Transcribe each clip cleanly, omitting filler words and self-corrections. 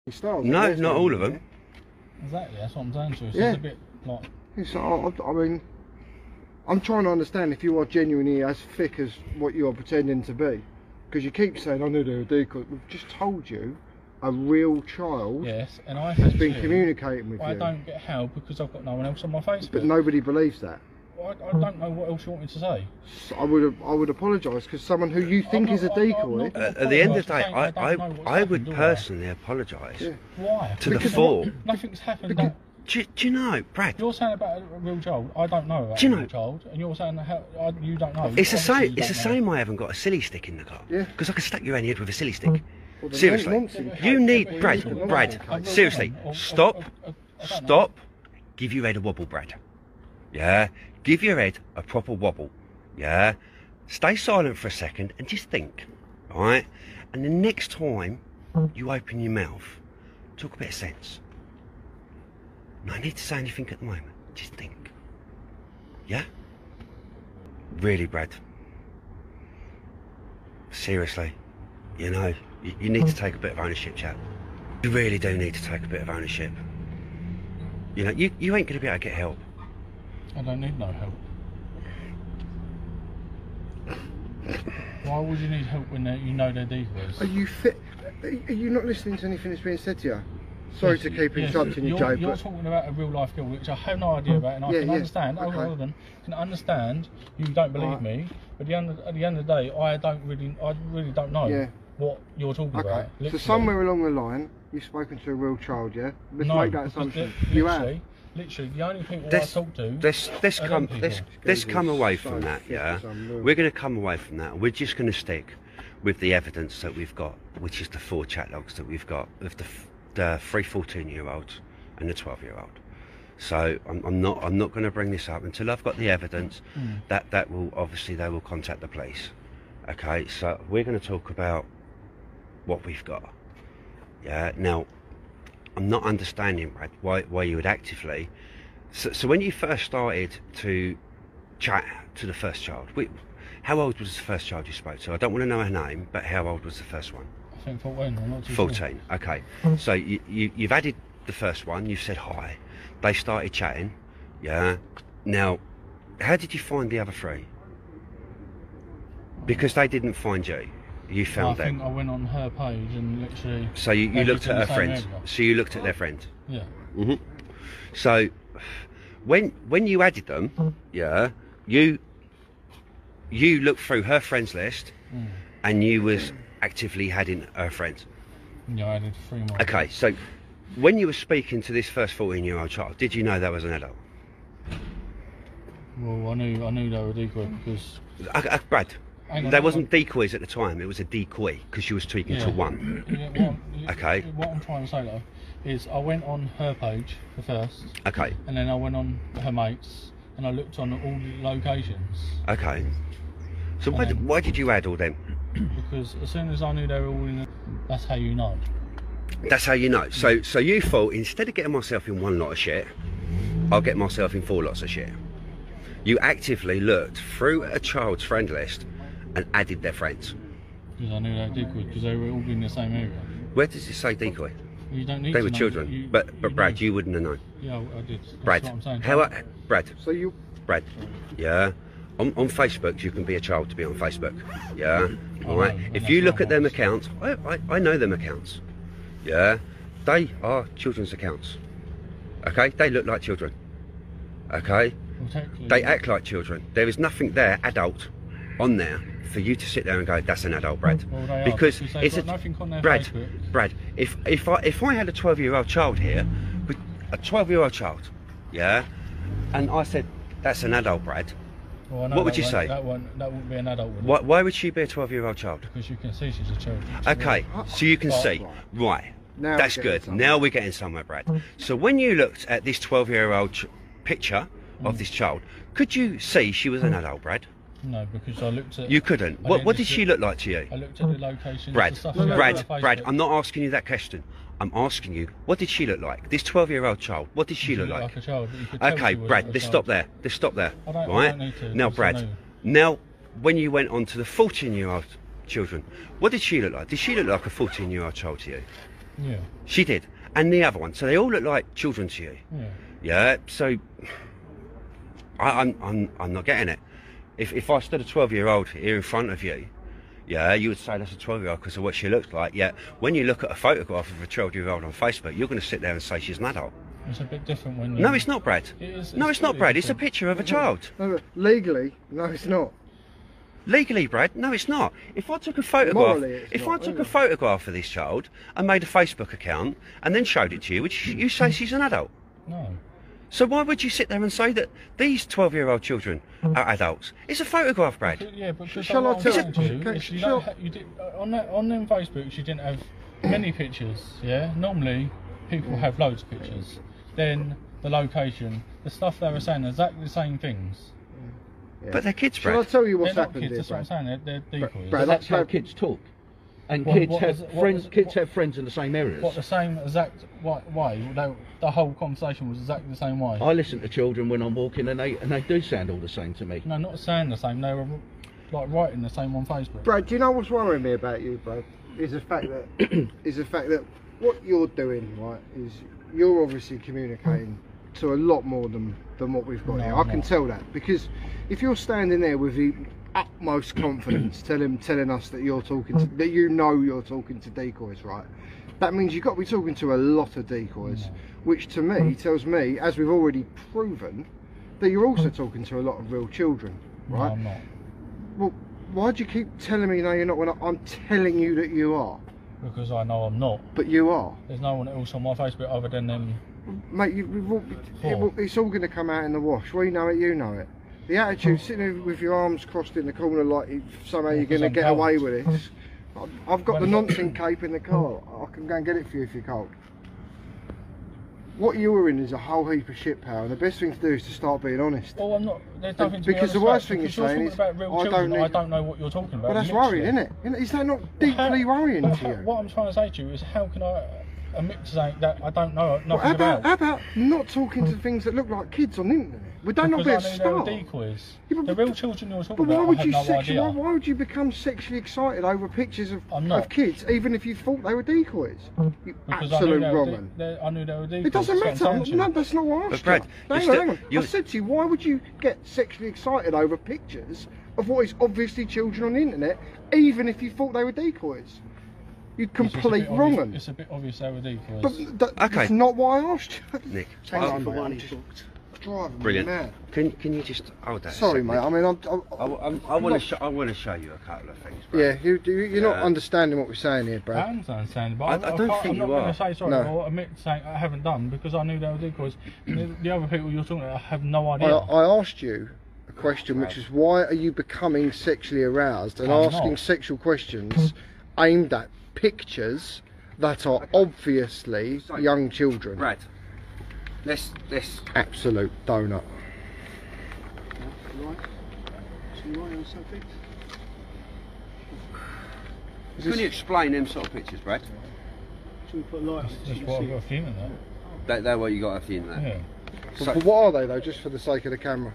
Styles, no, not all of them. Exactly, that's what I'm saying to you. Yeah. It's a bit like... It's, I mean, I'm trying to understand if you are genuinely as thick as what you are pretending to be. Because you keep saying, I knew they were decoy. We've just told you a real child and I has been communicating with you. I don't get help because I've got no one else on my Facebook. But nobody believes that. I don't know what else you want me to say. So I would apologise because someone who you think is a decoy. At the end of the day, I would personally apologise. Yeah. Why? To the full. Nothing's happened. Because, do you know, Brad? You're saying about a real child. I don't know about a real child, and you're saying you don't know. It's the same. It's the same. I haven't got a silly stick in the car. Yeah. Because I can stack you around the head with a silly stick. Well, Seriously, you need Brad. Seriously, stop. Give your head a wobble, Brad. Yeah. Give your head a proper wobble, yeah? Stay silent for a second and just think, alright? And the next time you open your mouth, talk a bit of sense. No need to say anything at the moment, just think. Yeah? Really, Brad. Seriously, you know, you need to take a bit of ownership, chap. You really do need to take a bit of ownership. You know, you ain't going to be able to get help. I don't need no help. Why would you need help when you know they're decoys? Are you fit? Are you not listening to anything that's being said to you? Sorry to keep interrupting you, Joe. You're talking about a real life girl, which I have no idea about, and I can understand. Okay. Hold on, I can understand you don't believe me, but at the end of the day, I really don't know what you're talking about. So somewhere along the line, you've spoken to a real child, yeah? Let's make that assumption. You have. Literally, the only people I talk to. Let's come away from that, yeah. We're going to come away from that. We're just going to stick with the evidence that we've got, which is the 4 chat logs that we've got of the 3 14-year-olds and the 12-year-old. So I'm not going to bring this up until I've got the evidence. That will obviously they will contact the police. Okay, so we're going to talk about what we've got. Yeah. Now, I'm not understanding, Brad, why you would actively. So when you first started to chat to the first child, how old was the first child you spoke to? I don't want to know her name, but how old was the first one? I think 14. I'm not too 14. Sure. Okay. So you've added the first one. You've said hi. They started chatting. Yeah. Now, how did you find the other 3? Because they didn't find you. You found them. I think I went on her page and literally. So you looked at her friends. So you looked at their friends. Yeah. So when you added them, yeah, you looked through her friends list, and you was actively adding her friends. Yeah, I added 3 more. Okay, so when you were speaking to this first 14-year-old child, did you know that was an adult? Well, I knew they were decoy because. Brad. There wasn't decoys at the time, it was a decoy because she was speaking to one. Okay. What I'm trying to say though is I went on her page first. Okay. And then I went on her mates and I looked on all the locations. Okay. So why did you add all them? Because as soon as I knew they were all in, that's how you know. That's how you know. So you thought instead of getting myself in 1 lot of shit, I'll get myself in 4 lots of shit. You actively looked through a child's friend list and added their friends. Because I knew they were decoy, because they were all in the same area. Where does it say decoy? You don't need they to were know children, but Brad, you wouldn't have known. Yeah, I did. That's Brad, what I'm saying. Brad. So you, Brad, yeah. On Facebook, you can be a child to be on Facebook. Yeah. All right. If you look at them accounts, I know them accounts. Yeah. They are children's accounts. Okay. They look like children. Okay. Well, they act like children. There is nothing there, adult, on there for you to sit there and go, that's an adult, Brad. Well, because it's nothing on their Brad. Facebook. Brad. If I had a 12-year-old child here, a 12-year-old child, yeah, and I said that's an adult, Brad. Well, what would you say? That wouldn't be an adult. Why would she be a 12-year-old child? Because you can see she's a child. Okay, so you can see. Right. That's good. Now we're getting somewhere, Brad. So when you looked at this 12-year-old picture of this child, could you see she was an adult, Brad? No, because I looked at... You couldn't. What did she look like to you? I looked at the location. Brad, I'm not asking you that question. I'm asking you, what did she look like? This 12-year-old child, what did she look like? Like a child. Okay, Brad, let's stop there. Let's stop there. I don't need to. Now, Brad, now when you went on to the 14-year-old children, what did she look like? Did she look like a 14-year-old child to you? Yeah. She did. And the other one. So they all look like children to you. Yeah. Yeah. So I'm not getting it. If I stood a 12-year-old here in front of you, yeah, you would say that's a 12-year-old because of what she looks like. Yeah. When you look at a photograph of a 12-year-old on Facebook, you're going to sit there and say she's an adult. It's a bit different when you... No, it's not, Brad. No, it's not, Brad. It's a picture of a child. No, legally, no, it's not. Legally, Brad, no, it's not. If I took a photograph, a photograph of this child and made a Facebook account and then showed it to you, would you say she's an adult? No. So why would you sit there and say that these 12-year-old children are adults? It's a photograph, Brad. Yeah, but shall I tell you did on them Facebooks you didn't have many pictures. Yeah, normally people have loads of pictures. Then the location, the stuff they were saying, exactly the same things. Yeah. But they're kids, Brad. Shall I tell you what's they're happened kids, here, that's what I'm saying. They're decoys. Brad, that's how kids talk. And kids have friends. Kids have friends in the same areas. What, the same exact way? The whole conversation was exactly the same way. I listen to children when I'm walking, and they do sound all the same to me. No, not saying the same. They were like writing the same on Facebook. Brad, do you know what's worrying me about you, Brad? Is the fact that what you're doing, right, is you're obviously communicating to a lot more than what we've got here. I can tell that, because if you're standing there with the utmost confidence telling us that you're talking to, that you know you're talking to decoys, right, that means you've got to be talking to a lot of decoys, which to me tells me, as we've already proven, that you're also talking to a lot of real children, right? No, I'm not. Well, why do you keep telling me no you're not when I'm telling you that you are? Because I know I'm not. But you are. There's no one else on my Facebook other than them. Mate, it's all going to come out in the wash. We know it, you know it. The attitude, sitting there with your arms crossed in the corner like somehow you're going to get away with it. I've got the nonsense cape in the car. I can go and get it for you if you're cold. What you were in is a whole heap of shit, pal, and the best thing to do is to start being honest. Well, I'm not. There's nothing to be because the worst thing you're saying is, about real children, I don't know what you're talking about. Well, that's worrying, isn't it? Is that not deeply worrying to you? What I'm trying to say to you is, how can I admit to saying that I don't know nothing about? How about not talking to things that look like kids on the internet? Would that not be a start? They were decoys. Yeah, the real children you're talking but about, I have no idea. Why would you become sexually excited over pictures of kids, even if you thought they were decoys? You absolute wrong. I knew they were decoys. It doesn't matter. No, that's not what I asked you. Hang on. I said to you, why would you get sexually excited over pictures of what is obviously children on the internet, even if you thought they were decoys? You'd complete wrong 'un. It's a bit obvious they were decoys. But that's not why I asked you. Nick, driving brilliant. me mad. Can you just hold that? Sorry, mate. I mean, I want to show you a couple of things, Brad. Yeah, you're not understanding what we're saying here, Brad. I understand, but I don't think I'm not you are. going to say sorry or admit saying I haven't done, because I knew they were decoys. The other people you're talking about, I have no idea. I asked you a question, which is, why are you becoming sexually aroused and asking sexual questions aimed at pictures that are obviously young children? Brad, let's absolute donut. Can you explain them sort of pictures, Brad? Should we put lights? That's what I've got a feeling that. They're what you got a feeling that. Yeah. So, but what are they though? Just for the sake of the camera.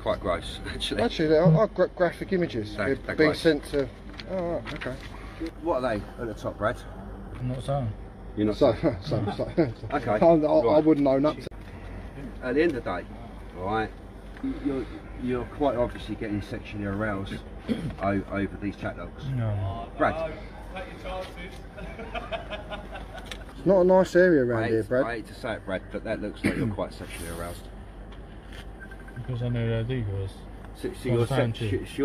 Quite gross, actually. Actually, they are graphic images. They're being gross. sent to. Oh, right, okay. What are they at the top, Brad? I'm not saying. You're not. So, okay. I wouldn't know nothing. At the end of the day, right, you're quite obviously getting sexually aroused over these chat logs. No. Brad. It's not a nice area around here, Brad. I hate to say it, Brad, but that looks like you're quite sexually aroused. Because I know they're decoys. So you're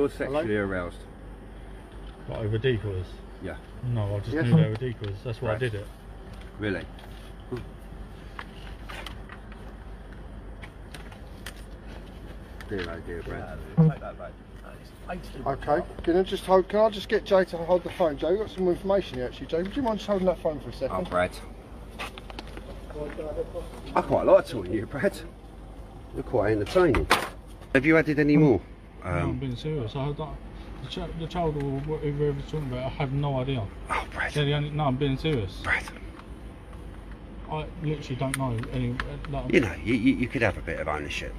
sexually aroused. What, over decoys? Yeah. No, I just knew they were decoys. That's why I did it. Really? Dear oh dear, Brad. Okay. Can I just get Jay to hold the phone? Jay, we've got some information here actually. Jay, would you mind just holding that phone for a second? Oh, Brad. I quite like talking to you, Brad. You're quite entertaining. Have you added any more? No, I'm being serious. The child or whoever was talking about, I have no idea. Oh, Brad. No, I'm being serious. Brad. I literally don't know any. You know, you could have a bit of ownership.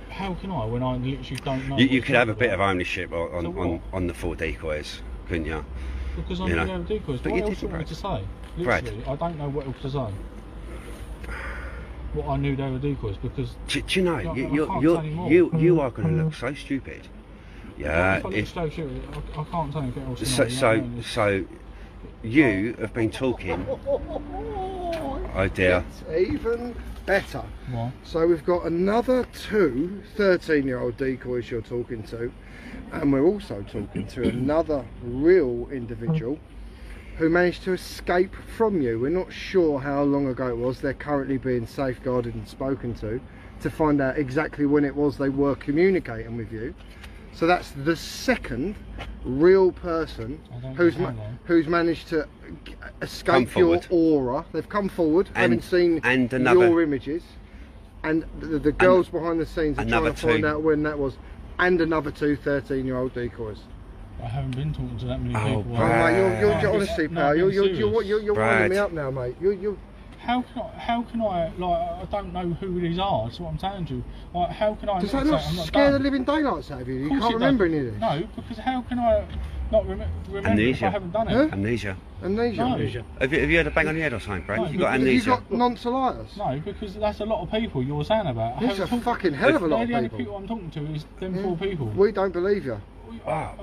How can I when I literally don't know? You could have a bit of ownership on the 4 decoys, couldn't you? Because I You knew know. they were decoys. But What you else did, do you want me Brad. to say? Brad. Literally, I don't know what else to say. What I knew they were decoys because. Do you know, I can't tell you more. you are going to look so stupid. Yeah. If I look so stupid, I can't tell anything else. So you have been talking. Oh dear. It's even better. What? So we've got another 2 13-year-old decoys you're talking to, and we're also talking to another real individual who managed to escape from you. We're not sure how long ago it was. They're currently being safeguarded and spoken to find out exactly when it was they were communicating with you. So that's the second real person who's managed to escape your aura. They've come forward, having seen your images, and the girls behind the scenes are trying to find out when that was, and another 2 13-year-old decoys. I haven't been talking to that many people. Brad. Oh, mate, you're honestly, pal, you're winding me up now, mate. How can I, like, I don't know who these are, that's what I'm saying to you. Like, how can I... Does that not scare the living daylights out of you? You can't remember any of this? No, because how can I not remember if I haven't done it? Huh? Amnesia. Amnesia? Have you had a bang on your head or something, Brad? No, you got Have amnesia? you got noncellitis? No, because that's a lot of people you're saying about. It's a fucking hell of a lot of The only people. people I'm talking to is them 4 people. We don't believe you. I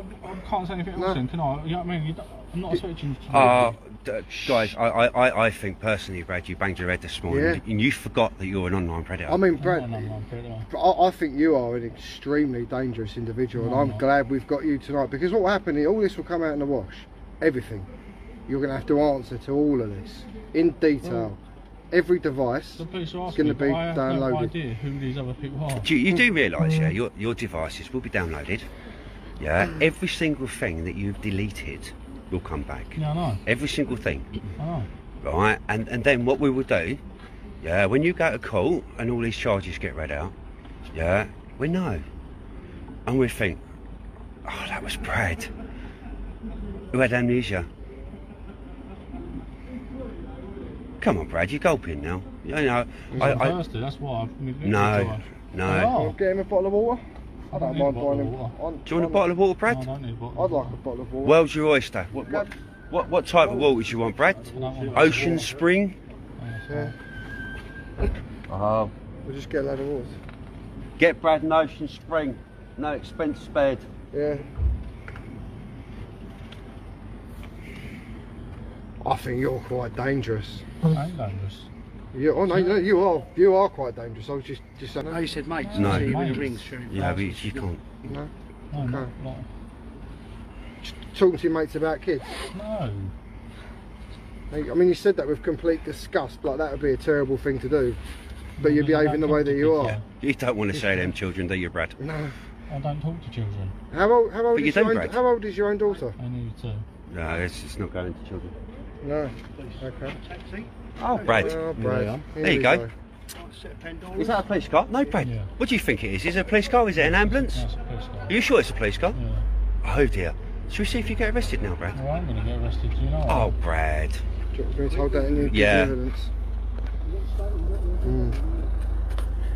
can't say anything else then, can I? You know what I mean? I'm not expecting you to... Guys, I think personally, Brad, you banged your head this morning and you forgot that you're an online predator. I mean, Brad, I think you are an extremely dangerous individual, and I'm glad we've got you tonight, because what will happen is all this will come out in the wash. Everything. You're going to have to answer to all of this in detail. Every device is going to be downloaded. I have no idea who these other people are. You do realise, yeah, your devices will be downloaded. Yeah, every single thing that you've deleted will come back. Yeah, I know. Every single thing. I know. Right, and then what we will do, yeah, when you go to court and all these charges get read out, yeah, we know. And we think, oh, that was Brad who had amnesia. Come on, Brad, you're gulping now. You know, I'm thirsty, that's why. No. I'll get him a bottle of water. I don't mind buying him. Do you want a bottle of water, Brad? No, I don't need a bottle. I'd like a bottle of water. World's your oyster. What type of water do you want, Brad? Ocean Spring? Yeah. Oh. We'll just get a load of water. Get Brad an Ocean Spring. No expense spared. Yeah. I think you're quite dangerous. I ain't dangerous. No, you are quite dangerous. I was just saying. No, you said mate. No. So you rings through. Yeah, but you can't. No. No, Okay. not. Talking to your mates about kids. No. I mean, you said that with complete disgust, like that would be a terrible thing to do. But you're behaving the way that you are. You don't want to say them children, do you, Brad? No. I don't talk to children. How old is your own, Brad. how old is your own daughter? I need to. No, it's not going to children. No. Okay. Oh, Brad. Oh, Brad. Yeah. There you go. Is that a police car? No, Brad. Yeah. What do you think it is? Is it a police car? Is it an ambulance? That's a police car. Are you sure it's a police car? Yeah. Oh dear. Should we see if you get arrested now, Brad? Well, I'm going to get arrested, you know. Oh, Brad. Do you want me to hold that in your evidence?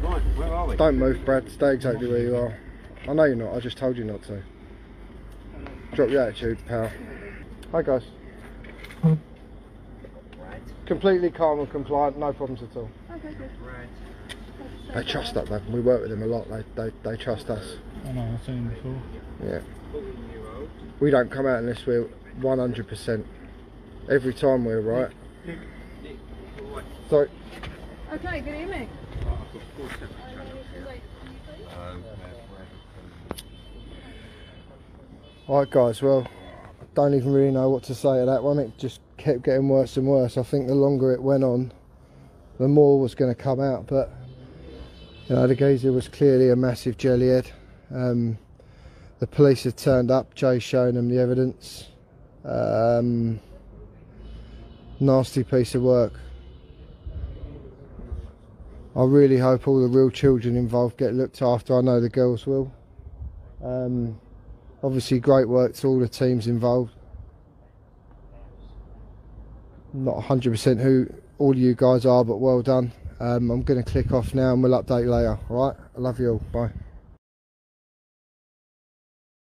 Right, where are we? Don't move, Brad. Stay exactly where you are. I know you're not. I just told you not to. Drop your attitude, pal. Hi, guys. Completely calm and compliant. No problems at all. Okay, good. They trust us, though. We work with them a lot. They trust us. I know, I've seen them before. Yeah. We don't come out unless we're 100%. Every time we're right. Sorry. Okay, good evening. Alright guys, well, I don't even really know what to say to that one. It just kept getting worse and worse. I think the longer it went on, the more was going to come out. But, you know, the geezer was clearly a massive jellyhead. The police had turned up, Jay's showing them the evidence. Nasty piece of work. I really hope all the real children involved get looked after. I know the girls will. Obviously great work to all the teams involved. Not 100% who all of you guys are, but well done. I'm going to click off now and we'll update later. Alright, I love you all. Bye.